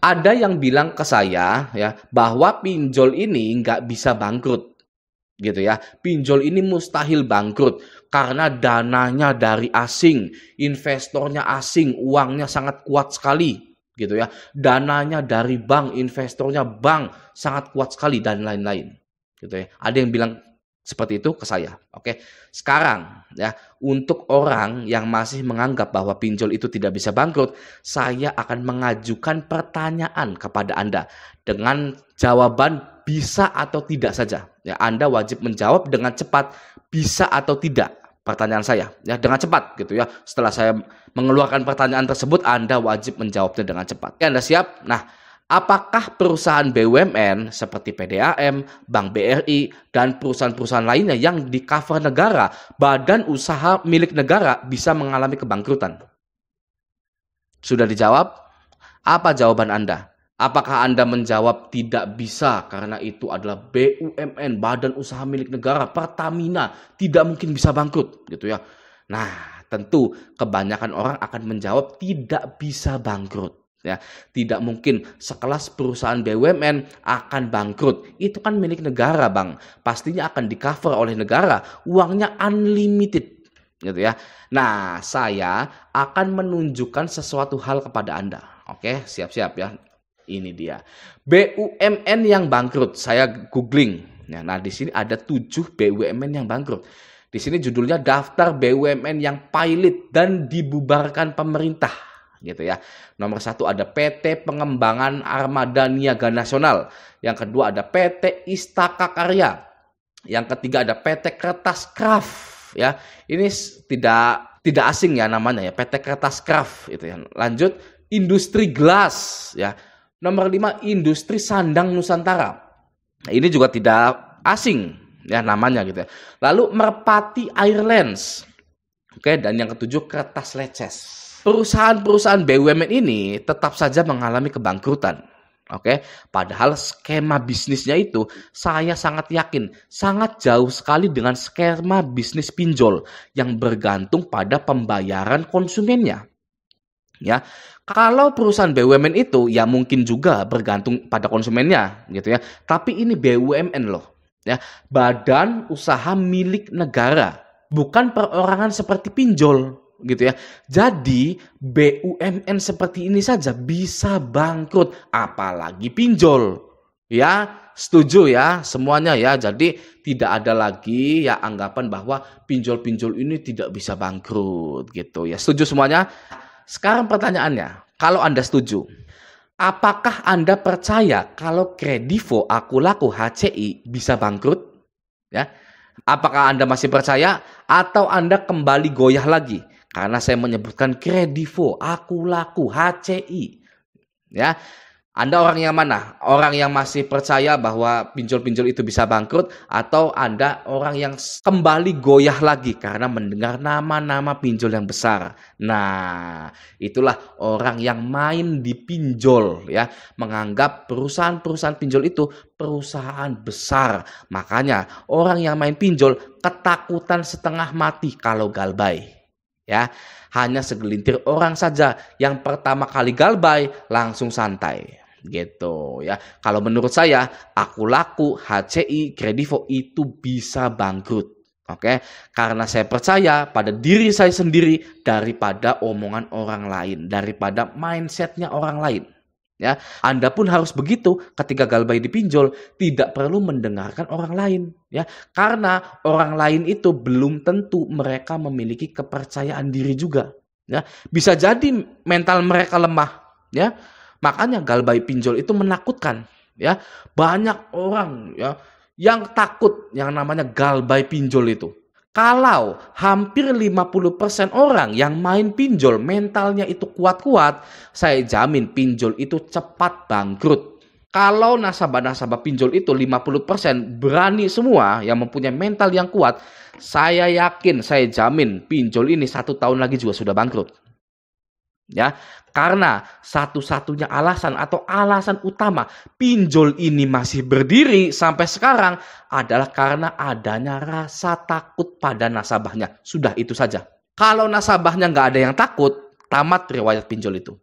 Ada yang bilang ke saya ya bahwa pinjol ini nggak bisa bangkrut gitu ya. Pinjol ini mustahil bangkrut karena dananya dari asing, investornya asing, uangnya sangat kuat sekali gitu ya. Dananya dari bank, investornya bank sangat kuat sekali dan lain-lain gitu ya. Ada yang bilang seperti itu ke saya. Oke. Sekarang ya, untuk orang yang masih menganggap bahwa pinjol itu tidak bisa bangkrut, saya akan mengajukan pertanyaan kepada Anda dengan jawaban bisa atau tidak saja. Ya, Anda wajib menjawab dengan cepat bisa atau tidak pertanyaan saya. Ya, dengan cepat gitu ya. Setelah saya mengeluarkan pertanyaan tersebut, Anda wajib menjawabnya dengan cepat. Oke, Anda siap? Nah, apakah perusahaan BUMN seperti PDAM, Bank BRI, dan perusahaan-perusahaan lainnya yang di cover negara, badan usaha milik negara bisa mengalami kebangkrutan? Sudah dijawab? Apa jawaban Anda? Apakah Anda menjawab tidak bisa karena itu adalah BUMN, badan usaha milik negara, Pertamina, tidak mungkin bisa bangkrut gitu ya. Nah, tentu kebanyakan orang akan menjawab tidak bisa bangkrut. Ya, tidak mungkin sekelas perusahaan BUMN akan bangkrut. Itu kan milik negara, Bang. Pastinya akan di-cover oleh negara. Uangnya unlimited, gitu ya. Nah, saya akan menunjukkan sesuatu hal kepada Anda. Oke, siap-siap ya. Ini dia. BUMN yang bangkrut. Saya googling. Nah, di sini ada 7 BUMN yang bangkrut. Di sini judulnya daftar BUMN yang pilot dan dibubarkan pemerintah. Gitu ya. Nomor 1 ada PT Pengembangan Armada Niaga Nasional. Yang kedua ada PT Istaka Karya. Yang ketiga ada PT Kertas Kraft. Ya, ini tidak asing ya namanya ya, PT Kertas Kraft itu ya. Lanjut, Industri Gelas ya. Nomor 5 Industri Sandang Nusantara. Nah, ini juga tidak asing ya namanya gitu ya. Lalu Merpati Airlines. Oke, dan yang ketujuh Kertas Leces. Perusahaan-perusahaan BUMN ini tetap saja mengalami kebangkrutan. Oke, padahal skema bisnisnya itu saya sangat yakin sangat jauh sekali dengan skema bisnis pinjol yang bergantung pada pembayaran konsumennya. Ya, kalau perusahaan BUMN itu ya mungkin juga bergantung pada konsumennya gitu ya. Tapi ini BUMN loh, ya, badan usaha milik negara, bukan perorangan seperti pinjol gitu ya. Jadi BUMN seperti ini saja bisa bangkrut, apalagi pinjol. Ya, setuju ya semuanya ya. Jadi tidak ada lagi ya anggapan bahwa pinjol-pinjol ini tidak bisa bangkrut gitu ya. Setuju semuanya? Sekarang pertanyaannya, kalau Anda setuju, apakah Anda percaya kalau Kredivo, Akulaku, HCI bisa bangkrut? Ya, apakah Anda masih percaya atau Anda kembali goyah lagi? Karena saya menyebutkan Kredivo, Akulaku, HCI. Ya, Anda orang yang mana? Orang yang masih percaya bahwa pinjol-pinjol itu bisa bangkrut, atau Anda orang yang kembali goyah lagi karena mendengar nama-nama pinjol yang besar? Nah, itulah orang yang main di pinjol ya, menganggap perusahaan-perusahaan pinjol itu perusahaan besar. Makanya orang yang main pinjol ketakutan setengah mati kalau galbay. Ya, hanya segelintir orang saja yang pertama kali galbay langsung santai. Gitu ya. Kalau menurut saya, Akulaku, HCI, Kredivo itu bisa bangkrut. Oke, karena saya percaya pada diri saya sendiri daripada omongan orang lain, daripada mindsetnya orang lain. Ya, Anda pun harus begitu ketika galbay dipinjol, tidak perlu mendengarkan orang lain. Ya, karena orang lain itu belum tentu mereka memiliki kepercayaan diri juga. Ya, bisa jadi mental mereka lemah. Ya. Makanya galbay pinjol itu menakutkan, ya. Banyak orang ya yang takut yang namanya galbay pinjol itu. Kalau hampir 50% orang yang main pinjol mentalnya itu kuat-kuat, saya jamin pinjol itu cepat bangkrut. Kalau nasabah-nasabah pinjol itu 50% berani semua yang mempunyai mental yang kuat, saya yakin, saya jamin pinjol ini 1 tahun lagi juga sudah bangkrut. Ya, karena satu-satunya alasan atau alasan utama pinjol ini masih berdiri sampai sekarang adalah karena adanya rasa takut pada nasabahnya. Sudah itu saja. Kalau nasabahnya nggak ada yang takut, tamat riwayat pinjol itu.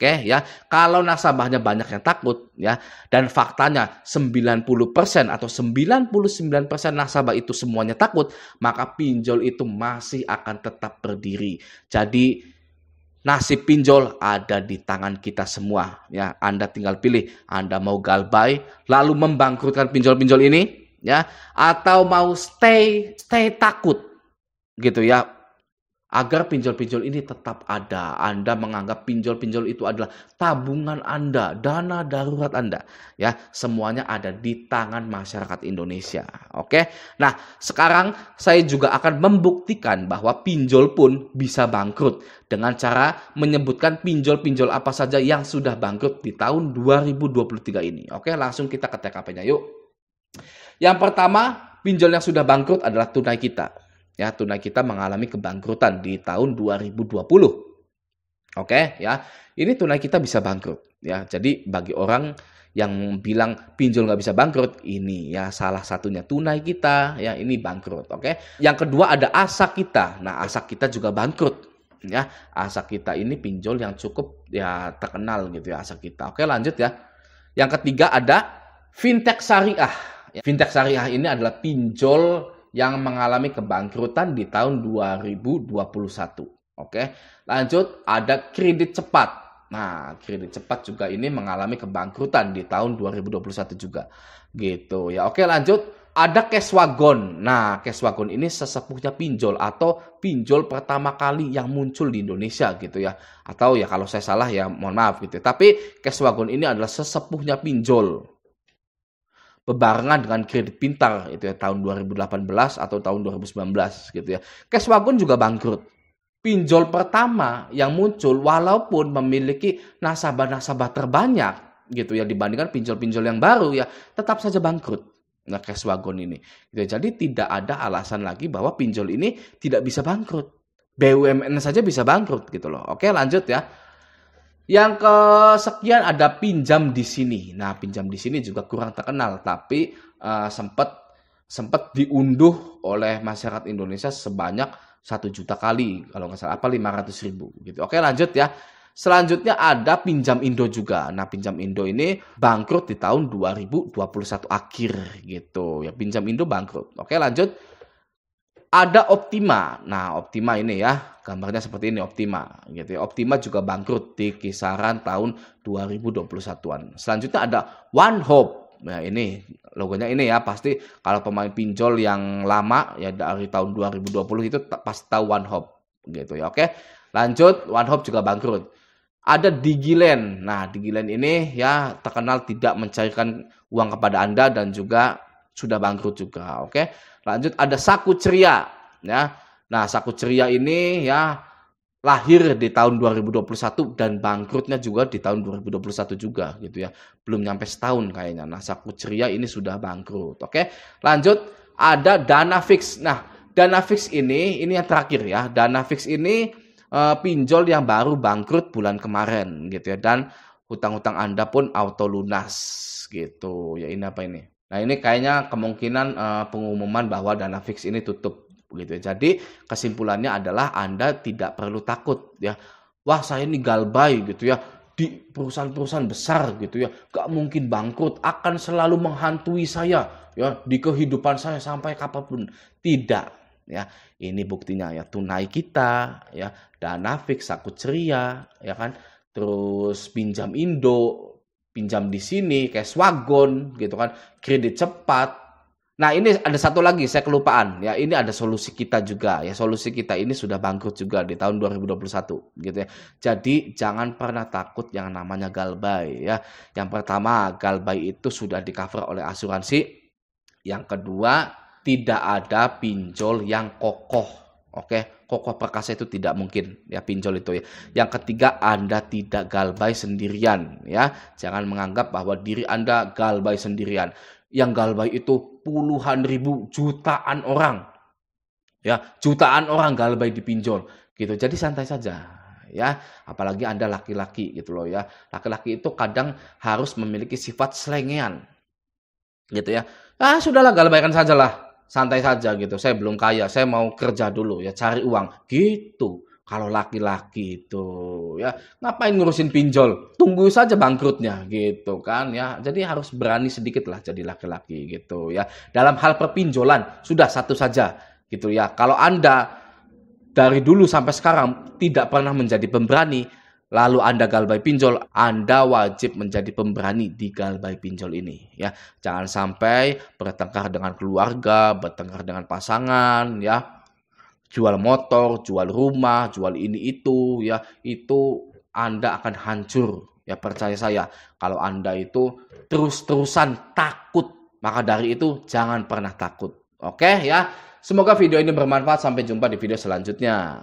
Oke ya, kalau nasabahnya banyak yang takut ya, dan faktanya 90% atau 99% nasabah itu semuanya takut, maka pinjol itu masih akan tetap berdiri. Jadi nasib pinjol ada di tangan kita semua ya. Anda tinggal pilih, Anda mau galbay lalu membangkrutkan pinjol-pinjol ini ya, atau mau stay takut gitu ya, agar pinjol-pinjol ini tetap ada. Anda menganggap pinjol-pinjol itu adalah tabungan Anda, dana darurat Anda. Ya, semuanya ada di tangan masyarakat Indonesia. Oke. Nah, sekarang saya juga akan membuktikan bahwa pinjol pun bisa bangkrut dengan cara menyebutkan pinjol-pinjol apa saja yang sudah bangkrut di tahun 2023 ini. Oke, langsung kita ke TKP-nya yuk. Yang pertama, pinjol yang sudah bangkrut adalah Tunai Kita. Ya, Tunai Kita mengalami kebangkrutan di tahun 2020. Oke, ya. Ini Tunai Kita bisa bangkrut ya. Jadi bagi orang yang bilang pinjol nggak bisa bangkrut, ini ya salah satunya Tunai Kita ya, ini bangkrut. Oke. Yang kedua ada Asa Kita. Nah, Asa Kita juga bangkrut ya. Asa Kita ini pinjol yang cukup ya terkenal gitu ya, Asa Kita. Oke, lanjut ya. Yang ketiga ada Fintech Syariah. Fintech Syariah ini adalah pinjol yang mengalami kebangkrutan di tahun 2021. Oke, lanjut ada Kredit Cepat. Nah, Kredit Cepat juga ini mengalami kebangkrutan di tahun 2021 juga. Gitu ya. Oke, lanjut ada Cashwagon. Nah, Cashwagon ini sesepuhnya pinjol atau pinjol pertama kali yang muncul di Indonesia gitu ya. Atau ya kalau saya salah ya mohon maaf gitu. Tapi Cashwagon ini adalah sesepuhnya pinjol. Bebarengan dengan Kredit Pintar itu ya tahun 2018 atau tahun 2019 gitu ya. Cashwagon juga bangkrut. Pinjol pertama yang muncul walaupun memiliki nasabah-nasabah terbanyak gitu ya dibandingkan pinjol-pinjol yang baru ya, tetap saja bangkrut. Nah, Cashwagon ini. Gitu. Jadi tidak ada alasan lagi bahwa pinjol ini tidak bisa bangkrut. BUMN saja bisa bangkrut gitu loh. Oke, lanjut ya. Yang kesekian ada Pinjam di Sini. Nah, Pinjam di Sini juga kurang terkenal, tapi sempat diunduh oleh masyarakat Indonesia sebanyak 1 juta kali, kalau nggak salah 500.000 gitu. Oke, lanjut ya. Selanjutnya ada Pinjam Indo juga. Nah, Pinjam Indo ini bangkrut di tahun 2021 akhir gitu. Ya, Pinjam Indo bangkrut. Oke, lanjut. Ada Optima. Nah, Optima ini ya, gambarnya seperti ini Optima gitu ya. Optima juga bangkrut di kisaran tahun 2021-an. Selanjutnya ada One Hope. Nah, ini logonya ini ya, pasti kalau pemain pinjol yang lama ya dari tahun 2020 itu pasti tahu One Hope gitu ya. Oke. Lanjut, One Hope juga bangkrut. Ada Digiland. Nah, Digiland ini ya terkenal tidak mencairkan uang kepada Anda dan juga sudah bangkrut juga. Oke. Lanjut ada Saku Ceria ya. Nah, Saku Ceria ini ya lahir di tahun 2021 dan bangkrutnya juga di tahun 2021 juga gitu ya. Belum nyampe setahun kayaknya. Nah, Saku Ceria ini sudah bangkrut. Oke. Lanjut ada Danafix. Nah, Danafix ini yang terakhir ya. Danafix ini pinjol yang baru bangkrut bulan kemarin gitu ya, dan hutang-hutang Anda pun auto lunas gitu. Ya, ini apa ini? Nah, ini kayaknya kemungkinan pengumuman bahwa Danafix ini tutup gitu ya. Jadi kesimpulannya adalah Anda tidak perlu takut ya. Wah, saya ini galbay gitu ya di perusahaan-perusahaan besar gitu ya. Gak mungkin bangkrut, akan selalu menghantui saya ya di kehidupan saya sampai kapanpun. Tidak ya. Ini buktinya ya, Tunai Kita ya, Danafix, Saku Ceria ya kan. Terus Pinjam Indo, Pinjam di Sini, Cashwagon gitu kan, Kredit Cepat. Nah, ini ada satu lagi saya kelupaan ya, ini ada Solusi Kita juga ya. Solusi Kita ini sudah bangkrut juga di tahun 2021 gitu ya. Jadi jangan pernah takut yang namanya galbay ya. Yang pertama, galbay itu sudah di-cover oleh asuransi. Yang kedua, tidak ada pinjol yang kokoh. Oke, kokoh perkasa itu tidak mungkin ya pinjol itu ya. Yang ketiga, Anda tidak galbay sendirian ya. Jangan menganggap bahwa diri Anda galbay sendirian. Yang galbay itu puluhan ribu, jutaan orang. Ya, jutaan orang galbay di pinjol gitu. Jadi santai saja ya. Apalagi Anda laki-laki gitu loh ya. Laki-laki itu kadang harus memiliki sifat selengean gitu ya. Ah, sudahlah, galbaykan sajalah. Santai saja gitu. Saya belum kaya, saya mau kerja dulu ya, cari uang gitu. Kalau laki-laki itu ya ngapain ngurusin pinjol? Tunggu saja bangkrutnya gitu kan ya. Jadi harus berani sedikit lah jadi laki-laki gitu ya. Dalam hal perpinjolan sudah satu saja gitu ya. Kalau Anda dari dulu sampai sekarang tidak pernah menjadi pemberani, lalu Anda galbay pinjol, Anda wajib menjadi pemberani di galbay pinjol ini ya. Jangan sampai bertengkar dengan keluarga, bertengkar dengan pasangan ya. Jual motor, jual rumah, jual ini itu ya, itu Anda akan hancur. Ya percaya saya, kalau Anda itu terus-terusan takut, maka dari itu jangan pernah takut. Oke ya. Semoga video ini bermanfaat. Sampai jumpa di video selanjutnya.